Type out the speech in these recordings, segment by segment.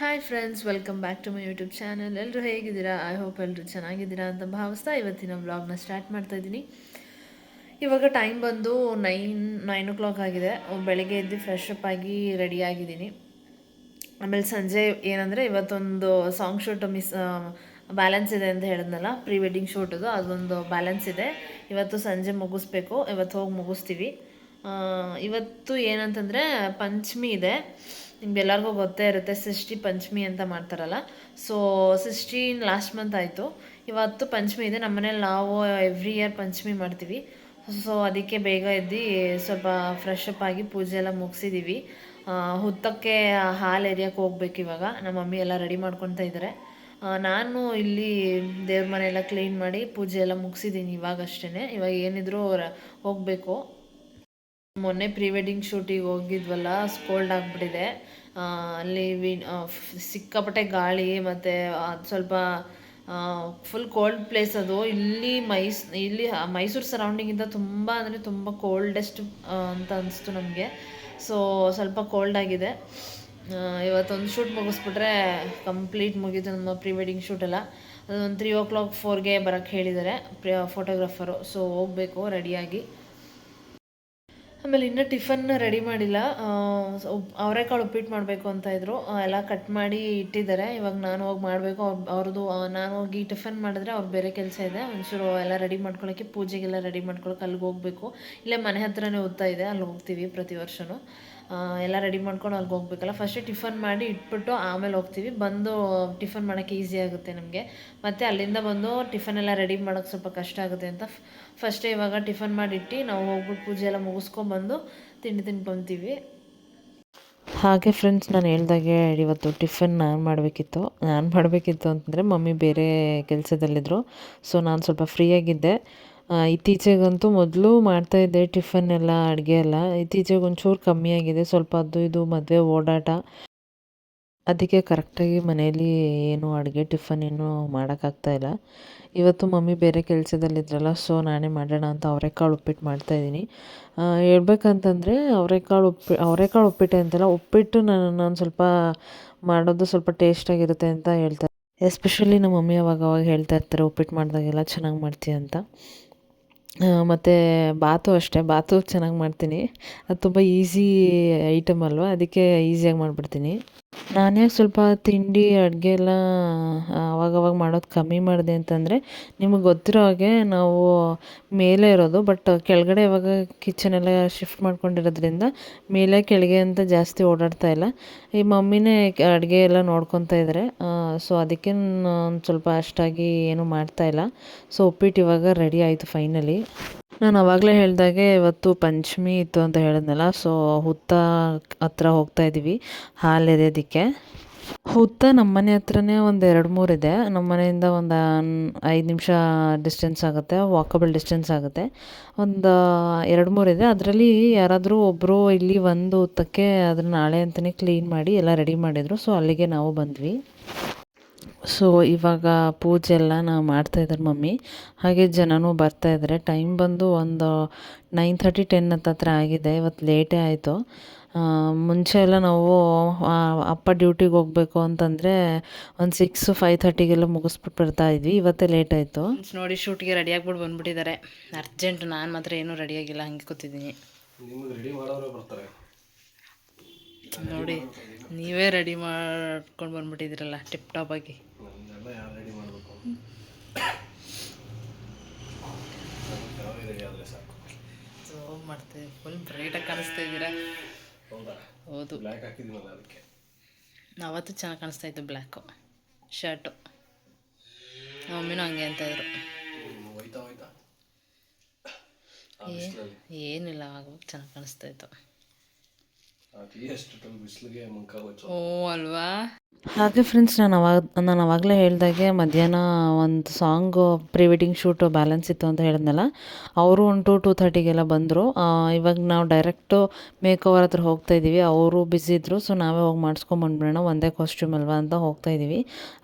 Hi friends, welcome back to my YouTube channel. ಎಲ್ಲರೂ ಹೇಗಿದ್ದೀರಾ? I hope ಎಲ್ಲರೂ ಚೆನ್ನಾಗಿದ್ದೀರಾ ಅಂತ ಭಾವಿಸ್ತಾ ಇವತ್ತಿನ ವ್ಲಾಗ್ನ ಸ್ಟಾರ್ಟ್ ಮಾಡ್ತಾ ಇದ್ದೀನಿ. ಇವಾಗ ಟೈಮ್ ಬಂದು 9 ಆಗಿದೆ. ಬೆಳಗ್ಗೆ ಎದ್ದು ಫ್ರೆಶ್ ಅಪ್ ಆಗಿ ರೆಡಿ ಆಗಿದ್ದೀನಿ. ಆಮೇಲೆ ಸಂಜೆ ಏನಂದರೆ ಇವತ್ತೊಂದು ಸಾಂಗ್ ಶೂಟ್ ಬ್ಯಾಲೆನ್ಸ್ ಇದೆ ಅಂತ ಹೇಳಿದ್ನಲ್ಲ, ಪ್ರೀ ವೆಡ್ಡಿಂಗ್ ಶೂಟದು ಅದೊಂದು ಬ್ಯಾಲೆನ್ಸ್ ಇದೆ. ಇವತ್ತು ಸಂಜೆ ಮುಗಿಸ್ಬೇಕು. ಇವತ್ತು ಹೋಗಿ ಮುಗಿಸ್ತೀವಿ. ಇವತ್ತು ಏನಂತಂದರೆ ಪಂಚಮಿ ಇದೆ. ನಿಮ್ಗೆಲ್ಲರಿಗೂ ಗೊತ್ತೇ ಇರುತ್ತೆ, ಷಷ್ಠಿ ಪಂಚಮಿ ಅಂತ ಮಾಡ್ತಾರಲ್ಲ. ಸೊ ಷಷ್ಠಿ ಲಾಸ್ಟ್ ಮಂತ್ ಆಯಿತು. ಇವತ್ತು ಪಂಚಮಿ ಇದೆ. ನಮ್ಮ ಮನೇಲಿ ನಾವು ಎವ್ರಿ ಇಯರ್ ಪಂಚಮಿ ಮಾಡ್ತೀವಿ. ಸೊ ಅದಕ್ಕೆ ಬೇಗ ಎದ್ದು ಸ್ವಲ್ಪ ಫ್ರೆಶ್ ಅಪ್ ಆಗಿ ಪೂಜೆ ಎಲ್ಲ ಮುಗಿಸಿದ್ದೀವಿ. ಹುತ್ತಕ್ಕೆ ಹಾಲು ಎರಿಯೋಕ್ಕೆ ಹೋಗ್ಬೇಕು. ಇವಾಗ ನಮ್ಮ ಮಮ್ಮಿ ಎಲ್ಲ ರೆಡಿ ಮಾಡ್ಕೊತಾ ಇದ್ದಾರೆ. ನಾನು ಇಲ್ಲಿ ದೇವ್ರ ಮನೆಯೆಲ್ಲ ಕ್ಲೀನ್ ಮಾಡಿ ಪೂಜೆ ಎಲ್ಲ ಮುಗಿಸಿದ್ದೀನಿ ಇವಾಗಷ್ಟೇ. ಇವಾಗ ಏನಿದ್ರು ಹೋಗಬೇಕು. ಮೊನ್ನೆ ಪ್ರೀ ವೆಡ್ಡಿಂಗ್ ಶೂಟಿಗೆ ಹೋಗಿದ್ವಲ್ಲ, ಕೋಲ್ಡ್ ಆಗಿಬಿಟ್ಟಿದೆ. ಅಲ್ಲಿ ಸಿಕ್ಕಾಪಟ್ಟೆ ಗಾಳಿ ಮತ್ತು ಅದು ಸ್ವಲ್ಪ ಫುಲ್ ಕೋಲ್ಡ್ ಪ್ಲೇಸ್ ಅದು. ಇಲ್ಲಿ ಮೈಸೂರು ಸರೌಂಡಿಂಗಿಂದ ತುಂಬ ಅಂದರೆ ತುಂಬ ಕೋಲ್ಡೆಸ್ಟ್ ಅಂತ ಅನಿಸ್ತು ನಮಗೆ. ಸೊ ಸ್ವಲ್ಪ ಕೋಲ್ಡ್ ಆಗಿದೆ. ಇವತ್ತೊಂದು ಶೂಟ್ ಮುಗಿಸ್ಬಿಟ್ರೆ ಕಂಪ್ಲೀಟ್ ಮುಗೀತು ನಮ್ಮ ಪ್ರೀ ವೆಡ್ಡಿಂಗ್ ಶೂಟೆಲ್ಲ. ಅದೊಂದು 3 4ಗೆ ಬರೋಕ್ಕೆ ಹೇಳಿದ್ದಾರೆ ಫೋಟೋಗ್ರಾಫರು. ಸೊ ಹೋಗಬೇಕು ರೆಡಿಯಾಗಿ. ಆಮೇಲೆ ಇನ್ನೂ ಟಿಫನ್ ರೆಡಿ ಮಾಡಿಲ್ಲ. ಅವರೆಕಾಳು ಉಪ್ಪಿಟ್ಟು ಮಾಡಬೇಕು ಅಂತ ಇದ್ರು. ಎಲ್ಲ ಕಟ್ ಮಾಡಿ ಇಟ್ಟಿದ್ದಾರೆ. ಇವಾಗ ನಾನು ಹೋಗಿ ಮಾಡಬೇಕು. ಅವ್ರದ್ದು ನಾನು ಹೋಗಿ ಟಿಫನ್ ಮಾಡಿದ್ರೆ ಅವ್ರು ಬೇರೆ ಕೆಲಸ ಇದೆ. ಒಂಚೂರು ಎಲ್ಲ ರೆಡಿ ಮಾಡ್ಕೊಳ್ಳೋಕ್ಕೆ, ಪೂಜೆಗೆಲ್ಲ ರೆಡಿ ಮಾಡ್ಕೊಳಕ್ಕೆ ಅಲ್ಲಿಗೆ ಹೋಗಬೇಕು. ಇಲ್ಲೇ ಮನೆ ಹತ್ರನೇ ಓದ್ತಾ ಇದೆ, ಅಲ್ಲಿ ಹೋಗ್ತೀವಿ ಪ್ರತಿ ವರ್ಷವೂ. ಎಲ್ಲ ರೆಡಿ ಮಾಡ್ಕೊಂಡು ಅಲ್ಲಿಗೆ ಹೋಗ್ಬೇಕಲ್ಲ. ಫಸ್ಟೇ ಟಿಫನ್ ಮಾಡಿ ಇಟ್ಬಿಟ್ಟು ಆಮೇಲೆ ಹೋಗ್ತೀವಿ. ಬಂದು ಟಿಫನ್ ಮಾಡೋಕ್ಕೆ ಈಸಿ ಆಗುತ್ತೆ ನಮಗೆ. ಮತ್ತು ಅಲ್ಲಿಂದ ಬಂದು ಟಿಫನ್ ಎಲ್ಲ ರೆಡಿ ಮಾಡೋಕ್ಕೆ ಸ್ವಲ್ಪ ಕಷ್ಟ ಆಗುತ್ತೆ ಅಂತ ಫಸ್ಟೇ ಇವಾಗ ಟಿಫನ್ ಮಾಡಿಟ್ಟು ನಾವು ಹೋಗ್ಬಿಟ್ಟು ಪೂಜೆ ಎಲ್ಲ ಮುಗಿಸ್ಕೊಂಡ್ಬಂದು ತಿಂಡಿ ತಿನ್ಕೊತೀವಿ. ಹಾಗೆ ಫ್ರೆಂಡ್ಸ್, ನಾನು ಹೇಳ್ದಾಗೆ ಇವತ್ತು ಟಿಫನ್ ನಾನು ಮಾಡಬೇಕಿತ್ತು ಅಂತಂದರೆ ಮಮ್ಮಿ ಬೇರೆ ಕೆಲಸದಲ್ಲಿದ್ದರು. ಸೊ ನಾನು ಸ್ವಲ್ಪ ಫ್ರೀಯಾಗಿದ್ದೆ. ಇತ್ತೀಚೆಗಂತೂ ಮೊದಲು ಮಾಡ್ತಾಯಿದ್ದೆ ಟಿಫನ್ ಎಲ್ಲ, ಅಡುಗೆ ಎಲ್ಲ. ಇತ್ತೀಚೆಗೆ ಒಂಚೂರು ಕಮ್ಮಿ ಆಗಿದೆ. ಸ್ವಲ್ಪ ಅದು ಇದು ಮದುವೆ ಓಡಾಟ, ಅದಕ್ಕೆ ಕರೆಕ್ಟಾಗಿ ಮನೇಲಿ ಏನು ಅಡುಗೆ ಟಿಫನ್ ಏನು ಮಾಡೋಕ್ಕಾಗ್ತಾಯಿಲ್ಲ. ಇವತ್ತು ಮಮ್ಮಿ ಬೇರೆ ಕೆಲಸದಲ್ಲಿದ್ರಲ್ಲ, ಸೊ ನಾನೇ ಮಾಡೋಣ ಅಂತ ಅವರೆಕಾಳು ಉಪ್ಪಿಟ್ಟು ಮಾಡ್ತಾಯಿದ್ದೀನಿ. ಹೇಳ್ಬೇಕಂತಂದರೆ ಅವರೆಕಾಳು ಉಪ್ಪಿಟ್ಟು ಅಂತಲ್ಲ, ಉಪ್ಪಿಟ್ಟು ನಾನು ಸ್ವಲ್ಪ ಮಾಡೋದು ಸ್ವಲ್ಪ ಟೇಸ್ಟಾಗಿರುತ್ತೆ ಅಂತ ಹೇಳ್ತಾರೆ. ಎಸ್ಪೆಷಲಿ ನಮ್ಮ ಮಮ್ಮಿ ಅವಾಗ ಹೇಳ್ತಾ ಇರ್ತಾರೆ, ಉಪ್ಪಿಟ್ಟು ಮಾಡಿದಾಗೆಲ್ಲ ಚೆನ್ನಾಗಿ ಮಾಡ್ತೀಯ ಅಂತ. ಮತ್ತು ಬಾತು ಅಷ್ಟೇ, ಬಾತು ಚೆನ್ನಾಗಿ ಮಾಡ್ತೀನಿ. ಅದು ತುಂಬ ಈಸಿ ಐಟಮ್ ಅಲ್ವ, ಅದಕ್ಕೆ ಈಸಿಯಾಗಿ ಮಾಡಿಬಿಡ್ತೀನಿ. ನಾನ್ಯಾಕೆ ಸ್ವಲ್ಪ ತಿಂಡಿ ಅಡುಗೆ ಎಲ್ಲ ಅವಾಗವಾಗ ಮಾಡೋದು ಕಮ್ಮಿ ಮಾಡಿದೆ ಅಂತಂದರೆ, ನಿಮಗೆ ಗೊತ್ತಿರೋ ಹಾಗೆ ನಾವು ಮೇಲೆ ಇರೋದು, ಬಟ್ ಕೆಳಗಡೆ ಇವಾಗ ಕಿಚನೆಲ್ಲ ಶಿಫ್ಟ್ ಮಾಡ್ಕೊಂಡಿರೋದ್ರಿಂದ ಮೇಲೆ ಕೆಳಗೆ ಅಂತ ಜಾಸ್ತಿ ಓಡಾಡ್ತಾ ಇಲ್ಲ. ಈ ಮಮ್ಮಿನೇ ಅಡುಗೆ ಎಲ್ಲ ನೋಡ್ಕೊತಾ ಇದ್ದಾರೆ. ಸೊ ಅದಕ್ಕೆ ನಾನು ಸ್ವಲ್ಪ ಅಷ್ಟಾಗಿ ಏನೂ ಮಾಡ್ತಾಯಿಲ್ಲ. ಸೊ ಉಪ್ಪಿಟ್ಟು ಇವಾಗ ರೆಡಿ ಆಯಿತು ಫೈನಲಿ. ನಾನು ಆವಾಗಲೇ ಹೇಳಿದಾಗೆ ಇವತ್ತು ಪಂಚಮಿ ಇತ್ತು ಅಂತ ಹೇಳಿದ್ನಲ್ಲ. ಸೊ ಹುತ್ತ ಹತ್ರ ಹೋಗ್ತಾಯಿದ್ದೀವಿ ಹಾಲು ಎರೆಯೋದಕ್ಕೆ. ಹುತ್ತ ನಮ್ಮ ಮನೆ ಹತ್ರನೇ ಒಂದು 2-3 ಇದೆ. ನಮ್ಮ ಮನೆಯಿಂದ ಒಂದು 5 ನಿಮಿಷ ಡಿಸ್ಟೆನ್ಸ್ ಆಗುತ್ತೆ, ವಾಕಬಲ್ ಡಿಸ್ಟೆನ್ಸ್ ಆಗುತ್ತೆ. ಒಂದು 2-3 ಇದೆ. ಅದರಲ್ಲಿ ಯಾರಾದರೂ ಒಬ್ಬರು ಇಲ್ಲಿ ಒಂದು ಹುತ್ತಕ್ಕೆ ಅದನ್ನು ನಾಳೆ ಅಂತಲೇ ಕ್ಲೀನ್ ಮಾಡಿ ಎಲ್ಲ ರೆಡಿ ಮಾಡಿದರು. ಸೊ ಅಲ್ಲಿಗೆ ನಾವು ಬಂದ್ವಿ. ಸೊ ಇವಾಗ ಪೂಜೆ ಎಲ್ಲ ಮಾಡ್ತಾಯಿದ್ದಾರೆ ಮಮ್ಮಿ. ಹಾಗೆ ಜನನೂ ಬರ್ತಾಯಿದ್ದಾರೆ. ಟೈಮ್ ಬಂದು ಒಂದು 9:30 10 ಹತ್ತತ್ರ ಆಗಿದೆ. ಇವತ್ತು ಲೇಟೇ ಆಯಿತು. ಮುಂಚೆ ಎಲ್ಲ ನಾವು ಅಪ್ಪ ಡ್ಯೂಟಿಗೆ ಹೋಗಬೇಕು ಅಂತಂದರೆ ಒಂದು 6 5:30ಗೆಲ್ಲ ಮುಗಿಸ್ಬಿಟ್ಟು ಬರ್ತಾಯಿದ್ವಿ. ಇವತ್ತೇ ಲೇಟ್ ಆಯಿತು. ನೋಡಿ, ಶೂಟ್ಗೆ ರೆಡಿ ಆಗ್ಬಿಟ್ಟು ಬಂದುಬಿಟ್ಟಿದ್ದಾರೆ. ಅರ್ಜೆಂಟ್. ನಾನು ಮಾತ್ರ ಏನೂ ರೆಡಿಯಾಗಿಲ್ಲ, ಹಂಗೆ ಕೂತಿದ್ದೀನಿ. ನೋಡಿ, ನೀವೇ ರೆಡಿ ಮಾಡ್ಕೊಂಡು ಬಂದುಬಿಟ್ಟಿದ್ದೀರಲ್ಲ ಟಿಪ್ ಟಾಪ್ ಆಗಿ. ಸೊ ಮಾಡ್ತೀವಿ. ಫುಲ್ ಬ್ರೈಟಾಗಿ ಕಾಣಿಸ್ತಾ ಇದ್ದೀರಾ. ಹೌದು, ಅವತ್ತು ಚೆನ್ನಾಗಿ ಕಾಣಿಸ್ತಾ ಇತ್ತು ಬ್ಲ್ಯಾಕು ಶರ್ಟು. ಮಮ್ಮಿನೂ ಹಂಗೆ ಅಂತ ಇದ್ರು. ಏನಿಲ್ಲ, ಆವಾಗ ಚೆನ್ನಾಗಿ ಕಾಣಿಸ್ತಾ ಇತ್ತು. ಓ ಅಲ್ವಾ. ಹಾಗೆ ಫ್ರೆಂಡ್ಸ್, ನಾನು ಆವಾಗಲೇ ಹೇಳ್ದಾಗೆ ಮಧ್ಯಾಹ್ನ ಒಂದು song pre wedding shoot balance ಇತ್ತು ಅಂತ ಹೇಳಿದ್ನಲ್ಲ. ಅವರು ಒಂದು 2:30ಗೆಲ್ಲ ಬಂದರು. ಇವಾಗ ನಾವು ಡೈರೆಕ್ಟು ಮೇಕ್ ಓವರ್ ಹತ್ರ ಹೋಗ್ತಾಯಿದ್ದೀವಿ. ಅವರು ಬ್ಯುಸಿ ಇದ್ದರು. ಸೊ ನಾವೇ ಹೋಗಿ ಮಾಡಿಸ್ಕೊಂಬಂದ್ಬಿಡೋಣ, ಒಂದೇ ಕಾಸ್ಟ್ಯೂಮ್ ಅಲ್ವಾ ಅಂತ ಹೋಗ್ತಾಯಿದ್ದೀವಿ.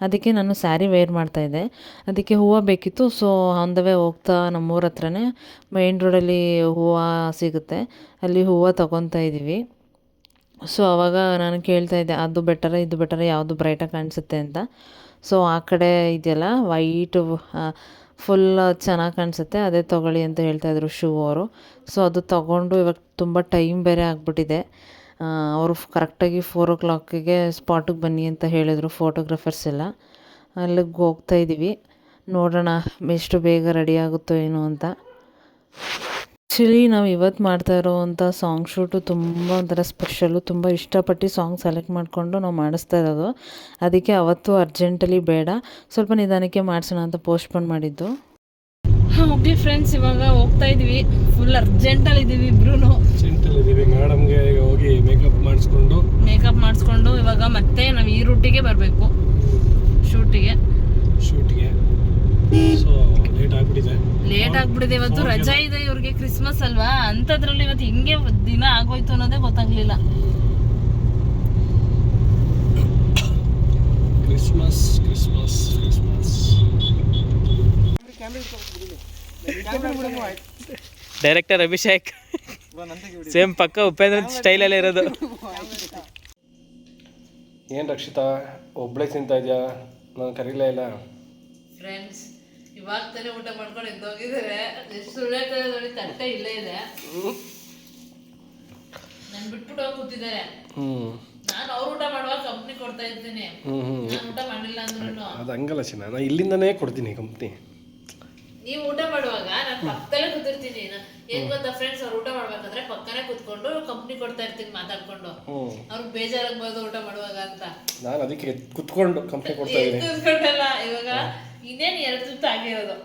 ಅದಕ್ಕೆ ನಾನು ಸ್ಯಾರಿ ವೇರ್ ಮಾಡ್ತಾಯಿದ್ದೆ. ಅದಕ್ಕೆ ಹೂವು ಬೇಕಿತ್ತು. ಸೊ ಆನ್ ದ ವೇ ಹೋಗ್ತಾ ನಮ್ಮೂರ ಹತ್ರನೇ ಮೈನ್ ರೋಡಲ್ಲಿ ಹೂವು ಸಿಗುತ್ತೆ, ಅಲ್ಲಿ ಹೂವು ತೊಗೊತಾ ಇದ್ದೀವಿ. ಸೊ ಆವಾಗ ನಾನು ಕೇಳ್ತಾ ಇದ್ದೆ ಅದು ಬೆಟರ ಇದು ಬೆಟರ ಯಾವುದು ಬ್ರೈಟಾಗಿ ಕಾಣಿಸುತ್ತೆ ಅಂತ. ಸೊ ಆ ಕಡೆ ಇದೆಯಲ್ಲ ವೈಟು ಫುಲ್ ಚೆನ್ನಾಗಿ ಕಾಣಿಸುತ್ತೆ, ಅದೇ ತೊಗೊಳ್ಳಿ ಅಂತ ಹೇಳ್ತಾಯಿದ್ರು ಶೂ ಅವರು. ಸೊ ಅದು ತೊಗೊಂಡು ಇವಾಗ ತುಂಬ ಟೈಮ್ ಬೇರೆ ಆಗಿಬಿಟ್ಟಿದೆ. ಅವರು ಕರೆಕ್ಟಾಗಿ 4 o'clockಗೆ ಸ್ಪಾಟಿಗೆ ಬನ್ನಿ ಅಂತ ಹೇಳಿದರು ಫೋಟೋಗ್ರಾಫರ್ಸ್ ಎಲ್ಲ. ಅಲ್ಲಿಗೆ ಹೋಗ್ತಾಯಿದ್ದೀವಿ, ನೋಡೋಣ ಎಷ್ಟು ಬೇಗ ರೆಡಿ ಆಗುತ್ತೋ ಏನೋ ಅಂತ. ಆ್ಯಕ್ಚುಲಿ ನಾವು ಇವತ್ತು ಮಾಡ್ತಾ ಇರೋವಂಥ ಸಾಂಗ್ ಶೂಟು ತುಂಬ ಒಂಥರ ಸ್ಪೆಷಲ್ಲು, ತುಂಬ ಇಷ್ಟಪಟ್ಟು ಸಾಂಗ್ ಸೆಲೆಕ್ಟ್ ಮಾಡಿಕೊಂಡು ನಾವು ಮಾಡಿಸ್ತಾ ಇರೋದು. ಅದಕ್ಕೆ ಅವತ್ತು ಅರ್ಜೆಂಟಲಿ ಬೇಡ, ಸ್ವಲ್ಪ ನಿಧಾನಕ್ಕೆ ಮಾಡಿಸೋಣ ಅಂತ ಪೋಸ್ಟ್ಪೋನ್ ಮಾಡಿದ್ದು. ಓಕೆ ಫ್ರೆಂಡ್ಸ್, ಇವಾಗ ಹೋಗ್ತಾ ಇದ್ದೀವಿ. ಫುಲ್ ಅರ್ಜೆಂಟಲ್ಲಿ ಇದ್ದೀವಿ ಇಬ್ರು. ಮೇಡಮ್ಗೆ ಈಗ ಹೋಗಿ ಮೇಕಪ್ ಮಾಡಿಸ್ಕೊಂಡು ಇವಾಗ ಮತ್ತೆ ನಾವು ಈ ರೂಟಿಗೆ ಬರಬೇಕು ಶೂಟಿಗೆ. ಸೊ ಲೇಟ್ ಆಗ್ಬಿಟ್ಟಿದೆ ಇವತ್ತು. ರಜಾ ಇದೆ ಇವ್ರಿಗೆ, ಕ್ರಿಸ್ಮಸ್ ಅಲ್ವಾ, ಅಂಥದ್ರಲ್ಲಿ ಇವತ್ತು ಹಿಂಗೆ ದಿನ ಆಗೋಯ್ತು ಅನ್ನೋದೇ ಗೊತ್ತಾಗ್ಲಿಲ್ಲ. ಕ್ರಿಸ್ಮಸ್ ಡೈರೆಕ್ಟರ್ ಅಭಿಷೇಕ್ ಸೇಮ್ ಪಕ್ಕ ಉಪೇಂದ್ರ ಸ್ಟೈಲಲ್ಲೇ ಇರೋದು. ಏನು ರಕ್ಷಿತಾ ಒಬ್ಳೆ ತಿಂತಾ ಇದೆಯಾ? ನಾನು ಕರೀಲೇ ಇಲ್ಲ. ಫ್ರೆಂಡ್ಸ್ ಇವಾಗ ತಾನೇ ಊಟ ಮಾಡ್ಕೊಂಡು ಎದ್ದೋಗಿದ್ದಾರೆ. ಎಷ್ಟು ಸುಳ್ಳಾಗ್ತದೆ ನೋಡಿ, ತಟ್ಟೆ ಇಲ್ಲೇ ಇದೆ. ನಾನು ಬಿಟ್ಬಿಟ್ಟು ಹೋಗಿ ಕೂತಿದ್ದಾರೆ. ನಾನು ಅವ್ರು ಊಟ ಮಾಡುವಾಗ ಕಂಪ್ನಿ ಕೊಡ್ತಾ ಇರ್ತೀನಿ. ನಾನು ಊಟ ಮಾಡಿಲ್ಲ ಅಂದ್ರೂ ಅದು ಹಂಗಲ್ಲ ಚಿನ್ನ, ನಾನು ಇಲ್ಲಿಂದನೇ ಕೊಡ್ತೀನಿ ಕಂಪ್ನಿ. ನೀವು ಊಟ ಮಾಡುವಾಗ ನಾನು ಪಕ್ಕದಲ್ಲೇ ಕೂತಿರ್ತೀನಿ. ಏನ್ ಗೊತ್ತಾ ಫ್ರೆಂಡ್ಸ್, ಅವ್ರು ಊಟ ಮಾಡ್ಬೇಕಂದ್ರೆ ಪಕ್ಕನೇ ಕೂತ್ಕೊಂಡು ಕಂಪ್ನಿ ಕೊಡ್ತಾ ಇರ್ತೀನಿ ಮಾತಾಡ್ಕೊಂಡು. ಅವ್ರಿಗೆ ಬೇಜಾರಾಗ್ಬೋದು ಊಟ ಮಾಡುವಾಗ ಅಂತ. ನಾನು ಅದಕ್ಕೆ ಕುತ್ಕೊಂಡು ಕಂಪ್ನಿ ಕೊಡ್ತಾ ಇದ್ದೀನಿ. ಕೂತ್ಕೊಂಡಲ್ಲ, ಇವಾಗ ಇನ್ನೇನು 2 ತುತ್ತು ಆಗಿರೋದು.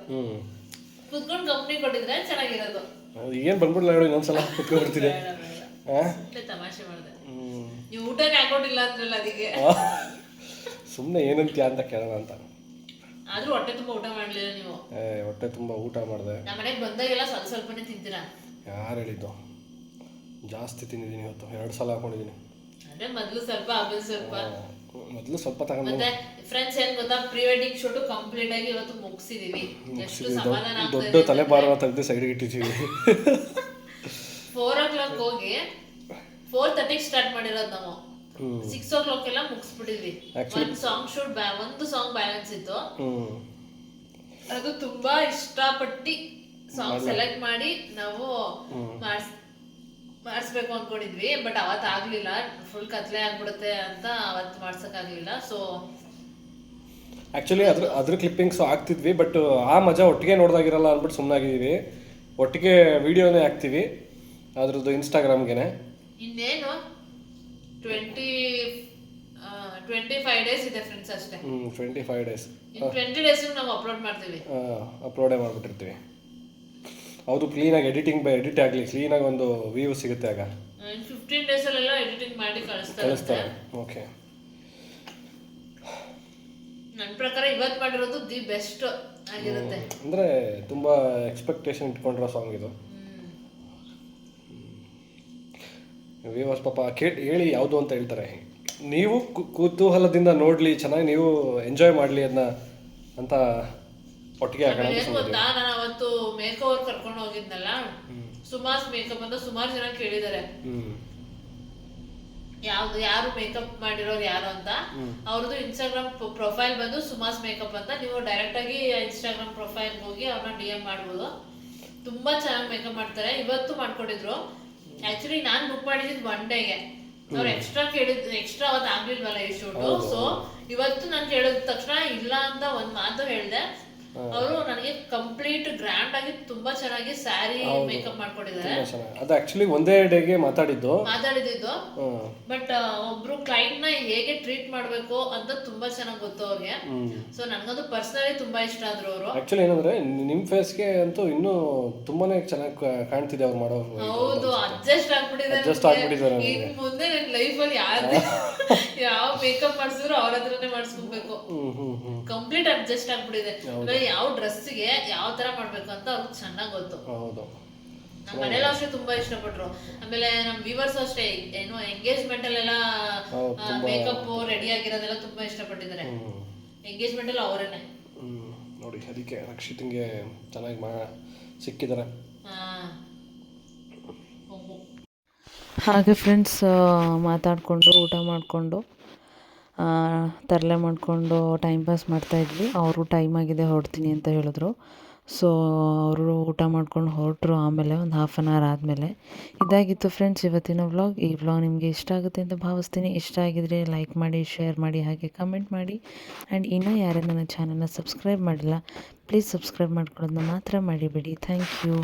ಕುತ್ಕೊಂಡು ಕಂಪ್ನಿ ಕೊಟ್ಟಿದ್ರೆ ಚೆನ್ನಾಗಿರೋದು. ಏನು ಬಂದ್ಬಿಡ್ಲ ಹೇಳಿ, ಇನ್ನೊಂದ್ಸಲ ಕುತ್ಕೊಂಡ್ಬಿಡ್ತೀನಿ. ತಮಾಷೆ ಮಾಡಿದೆ. ನೀವು ಊಟನೇ ಹಾಕೊಂಡಿಲ್ಲ ಅಂದ್ರಲ್ಲ, ಅದಕ್ಕೆ ಸುಮ್ಮನೆ ಏನಂತೀಯ ಅಂತ ಕೇಳೋಣ ಅಂತ. ಆದ್ರೂ ಹೊಟ್ಟೆ ತುಂಬಾ ಊಟ ಮಾಡ್ಲಿಲ್ಲ ನೀವು. ಹೊಟ್ಟೆ ತುಂಬಾ ಊಟ ಮಾಡಿದೆ. ನಮ್ಮ ಮನೆಗೆ ಬಂದಾಗೆಲ್ಲ ಸ್ವಲ್ಪನೇ ತಿಂತೀರಾ? ಯಾರು ಹೇಳಿದ್ದು? ಜಾಸ್ತಿ ತಿಂದಿದ್ದೀನಿ ಇವತ್ತು, 2 ಸಲ ಹಾಕೊಂಡಿದ್ದೀನಿ. ಅಂದ್ರೆ ಮೊದಲು ಸ್ವಲ್ಪ ಆಮೇಲೆ ಸ್ವಲ್ಪ. ಮೊದಲು ಸ್ವಲ್ಪ ತಗೊಂಡು. ಮತ್ತೆ ಫ್ರೆಂಡ್ಸ್ ಏನ್ ಗೊತ್ತಾ, ಪ್ರೀ ವೆಡ್ಡಿಂಗ್ ಶೂಟ್ ಕಂಪ್ಲೀಟ್ ಆಗಿ ಇವತ್ತು ಮುಗಿಸಿದೀವಿ. ಎಷ್ಟು ಸಮಾಧಾನ ಆಗ್ತದೆ. ದೊಡ್ಡ ತಲೆಭಾರನ ತೆಗೆದು ಸೈಡ್ಗೆ ಇಟ್ಟಿದ್ದೀವಿ. 4 o'clock ಹೋಗಿ 4:30 ಸ್ಟಾರ್ಟ್ ಮಾಡಿರೋದು ನಾವು. 6 o'clock ಎಲ್ಲ ಮುಗಿಸ್ಬಿಟ್ಟಿದ್ವಿ. ಒಂದು ಸಾಂಗ್ ಶೂಟ್, ಒಂದು ಸಾಂಗ್ ಬ್ಯಾಲೆನ್ಸ್ ಇತ್ತು. ಅದು ತುಂಬಾ ಇಷ್ಟಪಟ್ಟು ಸಾಂಗ್ ಸೆಲೆಕ್ಟ್ ಮಾಡಿ ನಾವು ಮಾಡಿಸ್ಬೇಕು ಅನ್ಕೊಂಡಿದ್ವಿ. ಬಟ್ ಅವತ್ತು ಆಗ್ಲಿಲ್ಲ, ಫುಲ್ ಕತ್ಲೆ ಆಗ್ಬಿಡುತ್ತೆ ಅಂತ ಅವತ್ತು ಮಾಡ್ಸಕ್ ಆಗ್ಲಿಲ್ಲ. ಸೊ ಆಕ್ಚುಲಿ ಅದ್ರ ಕ್ಲಿಪ್ಪಿಂಗ್ಸ್ ಆಗ್ತಿದ್ವಿ, ಬಟ್ ಆ ಮಜಾ ಒಟ್ಟಿಗೆ ನೋಡ್ದಾಗಿರಲ್ಲ ಅಂದ್ಬಿಟ್ಟು ಸುಮ್ಮನಾಗಿದ್ದೀವಿ. ಒಟ್ಟಿಗೆ ವಿಡಿಯೋನೇ ಹಾಕ್ತೀವಿ ಅದ್ರದ್ದು ಇನ್ಸ್ಟಾಗ್ರಾಮ್ಗೆನೆ. ಇನ್ನೇನು 25 ಡೇಸ್ ಇದೆ ಫ್ರೆಂಡ್ಸ್ ಅಷ್ಟೇ. 25 ಡೇಸ್. 20 ಡೇಸ್ ನಾವು ಅಪ್ಲೋಡ್ ಮಾಡ್ತೀವಿ. ಅಪ್ಲೋಡೇ ಮಾಡ್ಬಿಟ್ಟಿರ್ತೀವಿ. ಹೌದು, ಕ್ಲೀನಾಗಿ ಎಡಿಟ್ ಆಗಲಿ, ಕ್ಲೀನಾಗಿ ಒಂದು ವ್ಯೂ ಸಿಗುತ್ತೆ ಆಗ. 15 ಡೇಸ್ ಅಲ್ಲೆಲ್ಲ ಎಡಿಟಿಂಗ್ ಮಾಡಿ ಕಳಿಸ್ತಾರೆ. ಓಕೆ, ನನ್ನ ಪ್ರಕಾರ ಇವತ್ತು ಮಾಡಿರೋದು ದಿ ಬೆಸ್ಟ್ ಆಗಿರುತ್ತೆ. ಅಂದರೆ ತುಂಬ ಎಕ್ಸ್ಪೆಕ್ಟೇಷನ್ ಇಟ್ಕೊಂಡಿರೋ ಸಾಂಗ್ ಇದು. ವ್ಯೂವರ್ಸ್ ಪಾಪ ಹೇಳಿ ಯಾವುದು ಅಂತ ಹೇಳ್ತಾರೆ. ನೀವು ಕುತೂಹಲದಿಂದ ನೋಡಲಿ, ಚೆನ್ನಾಗಿ ನೀವು ಎಂಜಾಯ್ ಮಾಡಲಿ ಅದನ್ನ ಅಂತ ಒಟ್ಟಿಗೆ ಹಾಕೋಣ. ಗೊತ್ತಾ, ನಾನು ಅವತ್ತು ಮೇಕಪ್ ಅವ್ರು ಕರ್ಕೊಂಡು ಹೋಗಿದ್ನಲ್ಲ, ಸುಮಾಸ್ ಮೇಕಪ್ ಅಂತ ಸುಮಾರು ಜನ ಕೇಳಿದ್ದಾರೆ. ಯಾರು ಮೇಕಪ್ ಮಾಡಿರೋರು ಯಾರು ಅಂತ. ಅವ್ರದ್ದು ಇನ್ಸ್ಟಾಗ್ರಾಮ್ ಪ್ರೊಫೈಲ್ ಬಂದು ಸುಮಾಸ್ ಮೇಕಪ್ ಅಂತ. ನೀವು ಡೈರೆಕ್ಟ್ ಆಗಿ ಇನ್ಸ್ಟಾಗ್ರಾಮ್ ಪ್ರೊಫೈಲ್ ಹೋಗಿ ಅವ್ರನ್ನ DM ಮಾಡ್ಬೋದು. ತುಂಬಾ ಚೆನ್ನಾಗಿ ಮೇಕಪ್ ಮಾಡ್ತಾರೆ. ಇವತ್ತು ಮಾಡ್ಕೊಟ್ಟಿದ್ರು. ಆಕ್ಚುಲಿ ನಾನು ಬುಕ್ ಮಾಡಿದ್ದು 1 ಡೇಗೆ. ಅವ್ರು ಎಕ್ಸ್ಟ್ರಾ ಅವತ್ತು ಆಗ್ಲಿಲ್ವಲ್ಲ ಈ ಶೂಟು. ಸೊ ಇವತ್ತು ನಾನು ಕೇಳಿದ ತಕ್ಷಣ ಇಲ್ಲ ಅಂತ ಒಂದ್ ಮಾತು ಹೇಳಿದೆ. ಅವರು ನನಗೆ ಕಂಪ್ಲೀಟ್ ಗ್ರ್ಯಾಂಡ್ ಆಗಿ ತುಂಬಾ ಚೆನ್ನಾಗಿ ಸ್ಯಾರಿ ಮೇಕಪ್ ಮಾಡ್ಕೊಂಡಿದ್ದಾರೆ. ಅದು ಆಕ್ಚುಲಿ ಒಂದೇ ಡೇಗೆ ಮಾತಾಡಿದ್ದು. ಬಟ್ ಒಬ್ರು ಕ್ಲೈಂಟ್ ನ ಹೇಗೆ ಟ್ರೀಟ್ ಮಾಡ್ಬೇಕು ಅಂತ ತುಂಬಾ ಚೆನ್ನಾಗಿ ಗೊತ್ತು ಅವ್ರಿಗೆ. ಸೊ ನನಗಂತೂ ಪರ್ಸನಲಿ ತುಂಬಾ ಇಷ್ಟ ಆದ್ರು ಅವರು. ಆಕ್ಚುಲಿ ಏನಂದ್ರೆ ನಿಮ್ ಫೇಸ್ಗೆ ಅಂತೂ ಇನ್ನೂ ತುಂಬಾನೇ ಚೆನ್ನಾಗಿ ಕಾಣ್ತಿದೆ ಅವ್ರು ಮಾಡೋ. ಹೌದು, ಅಡ್ಜಸ್ಟ್ ಆಗ್ಬಿಟ್ಟಿದ್ದಾರೆ. ಇನ್ ಮುಂದೆ ನನ್ನ ಲೈಫ್ ಅಲ್ಲಿ ಯಾವ ಮೇಕಪ್ ಮಾಡಿಸಿದ್ರು ಅವ್ರ ಹತ್ರನೇ ಮಾಡಿಸ್ಕೊಬೇಕು. ಕಂಪ್ಲೀಟ್ ಅಡ್ಜಸ್ಟ್ ಆಗ್ಬಿಟ್ಟಿದೆ. ಯಾವ ಡ್ರೆಸ್ಗೆ ಯಾವ ತರ ಮಾಡ್ಬೇಕು ಅಂತ ಅವ್ರಿಗೆ ಚೆನ್ನಾಗಿ ಗೊತ್ತು. ನಮ್ಮ ಮನೇಲಿ ಅಷ್ಟೇ ತುಂಬಾ ಇಷ್ಟಪಟ್ರು. ಆಮೇಲೆ ನಮ್ ವ್ಯೂವರ್ಸ್ ಅಷ್ಟೇ, ಏನು ಎಂಗೇಜ್ಮೆಂಟ್ ಅಲ್ಲೆಲ್ಲ ಮೇಕಪ್ ರೆಡಿ ಆಗಿರೋದೆಲ್ಲ ತುಂಬಾ ಇಷ್ಟಪಟ್ಟಿದ್ದಾರೆ. ಎಂಗೇಜ್ಮೆಂಟ್ ಅಲ್ಲಿ ಅವರೇನೆ ನೋಡಿ. ಅದಕ್ಕೆ ರಕ್ಷಿತ್ಗೆ ಚೆನ್ನಾಗಿ ಸಿಕ್ಕಿದ್ದಾರೆ. ಹಾಗೆ ಫ್ರೆಂಡ್ಸ್ ಮಾತಾಡಿಕೊಂಡು ಊಟ ಮಾಡಿಕೊಂಡು ತರಲೆ ಮಾಡಿಕೊಂಡು ಟೈಮ್ ಪಾಸ್ ಮಾಡ್ತಾಯಿದ್ವಿ. ಅವರು ಟೈಮ್ ಆಗಿದೆ ಹೊರಡ್ತೀನಿ ಅಂತ ಹೇಳಿದ್ರು. ಸೊ ಅವರು ಊಟ ಮಾಡ್ಕೊಂಡು ಹೊರಟರು. ಆಮೇಲೆ ಒಂದು 1/2 hour ಆದಮೇಲೆ ಇದಾಗಿತ್ತು ಫ್ರೆಂಡ್ಸ್ ಇವತ್ತಿನ ವ್ಲಾಗ್. ಈ ವ್ಲಾಗ್ ನಿಮಗೆ ಇಷ್ಟ ಆಗುತ್ತೆ ಅಂತ ಭಾವಿಸ್ತೀನಿ. ಇಷ್ಟ ಆಗಿದರೆ ಲೈಕ್ ಮಾಡಿ, ಶೇರ್ ಮಾಡಿ, ಹಾಗೆ ಕಮೆಂಟ್ ಮಾಡಿ. ಆ್ಯಂಡ್ ಇನ್ನೂ ಯಾರೇ ನನ್ನ ಚಾನಲ್ನ ಸಬ್ಸ್ಕ್ರೈಬ್ ಮಾಡಿಲ್ಲ, ಪ್ಲೀಸ್ ಸಬ್ಸ್ಕ್ರೈಬ್ ಮಾಡ್ಕೊಳ್ಳೋದನ್ನ ಮಾತ್ರ ಮರಿಬೇಡಿ. Thank you.